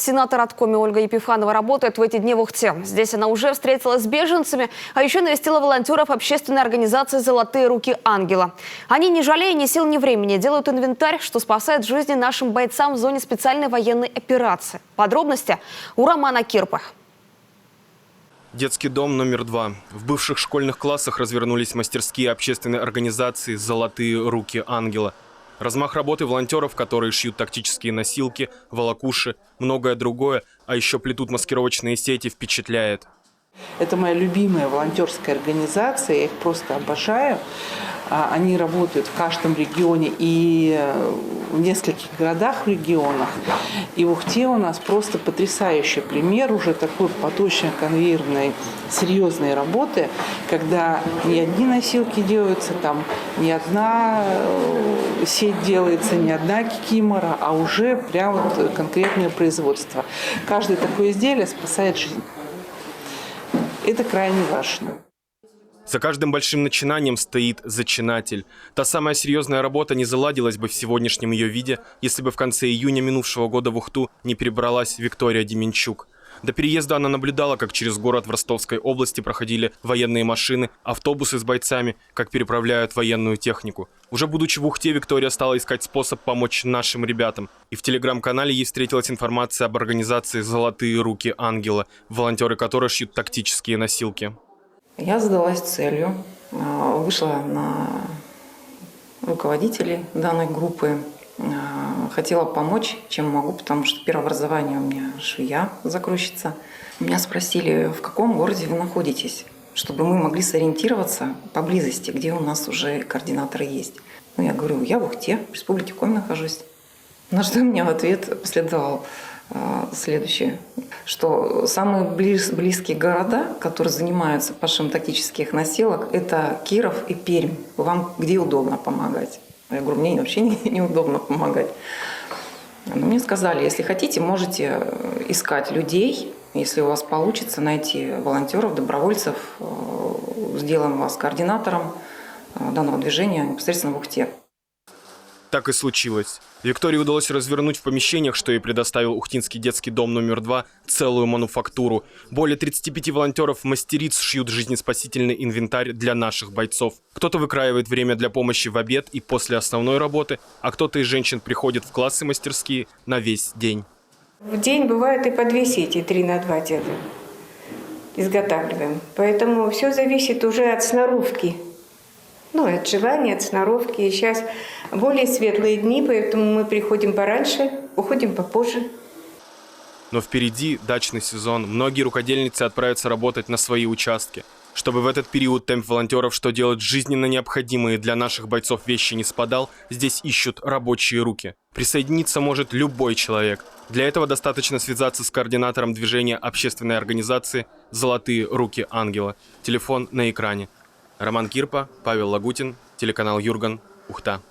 Сенатор от Коми Ольга Епифанова работает в эти дни в Ухте. Здесь она уже встретилась с беженцами, а еще навестила волонтеров общественной организации «Золотые руки ангела». Они, не жалея ни сил, ни времени, делают инвентарь, что спасает жизни нашим бойцам в зоне специальной военной операции. Подробности у Романа Кирпа. Детский дом номер 2. В бывших школьных классах развернулись мастерские общественной организации «Золотые руки ангела». Размах работы волонтеров, которые шьют тактические носилки, волокуши, многое другое, а еще плетут маскировочные сети, впечатляет. Это моя любимая волонтерская организация, я их просто обожаю. Они работают в каждом регионе и в нескольких городах в регионах. И в Ухте у нас просто потрясающий пример уже такой поточно-конвейерной серьезной работы, когда не одни носилки делаются, там не одна сеть делается, не одна кикимора, а уже прям вот конкретное производство. Каждое такое изделие спасает жизнь. Это крайне важно. За каждым большим начинанием стоит зачинатель. Та самая серьезная работа не заладилась бы в сегодняшнем ее виде, если бы в конце июня минувшего года в Ухту не перебралась Виктория Деменчук. До переезда она наблюдала, как через город в Ростовской области проходили военные машины, автобусы с бойцами, как переправляют военную технику. Уже будучи в Ухте, Виктория стала искать способ помочь нашим ребятам. И в телеграм-канале ей встретилась информация об организации «Золотые руки ангела», волонтеры которой шьют тактические носилки. Я задалась целью, вышла на руководителей данной группы, хотела помочь, чем могу, потому что первое образование у меня швея, закройщица. Меня спросили, в каком городе вы находитесь, чтобы мы могли сориентироваться поблизости, где у нас уже координаторы есть. Ну, я говорю, я в Ухте, в Республике Коми нахожусь. На что мне в ответ последовал следующее, что самые близкие города, которые занимаются пошивом тактических носилок, это Киров и Пермь. Вам где удобно помогать? Я говорю, мне вообще неудобно помогать. Но мне сказали, если хотите, можете искать людей, если у вас получится найти волонтеров, добровольцев, сделаем вас координатором данного движения непосредственно в Ухте. Так и случилось. Виктории удалось развернуть в помещениях, что ей предоставил Ухтинский детский дом номер 2, целую мануфактуру. Более 35 волонтеров-мастериц шьют жизнеспасительный инвентарь для наших бойцов. Кто-то выкраивает время для помощи в обед и после основной работы, а кто-то из женщин приходит в классы мастерские на весь день. В день бывает и по 2 сети, 3 на 2 делаем, изготавливаем. Поэтому все зависит уже от сноровки. Ну, от желания, от сноровки. И сейчас более светлые дни, поэтому мы приходим пораньше, уходим попозже. Но впереди дачный сезон. Многие рукодельницы отправятся работать на свои участки. Чтобы в этот период темп волонтеров, что делать жизненно необходимые для наших бойцов вещи, не спадал, здесь ищут рабочие руки. Присоединиться может любой человек. Для этого достаточно связаться с координатором движения общественной организации «Золотые руки ангела». Телефон на экране. Роман Кирпа, Павел Лагутин, телеканал Юрган, Ухта.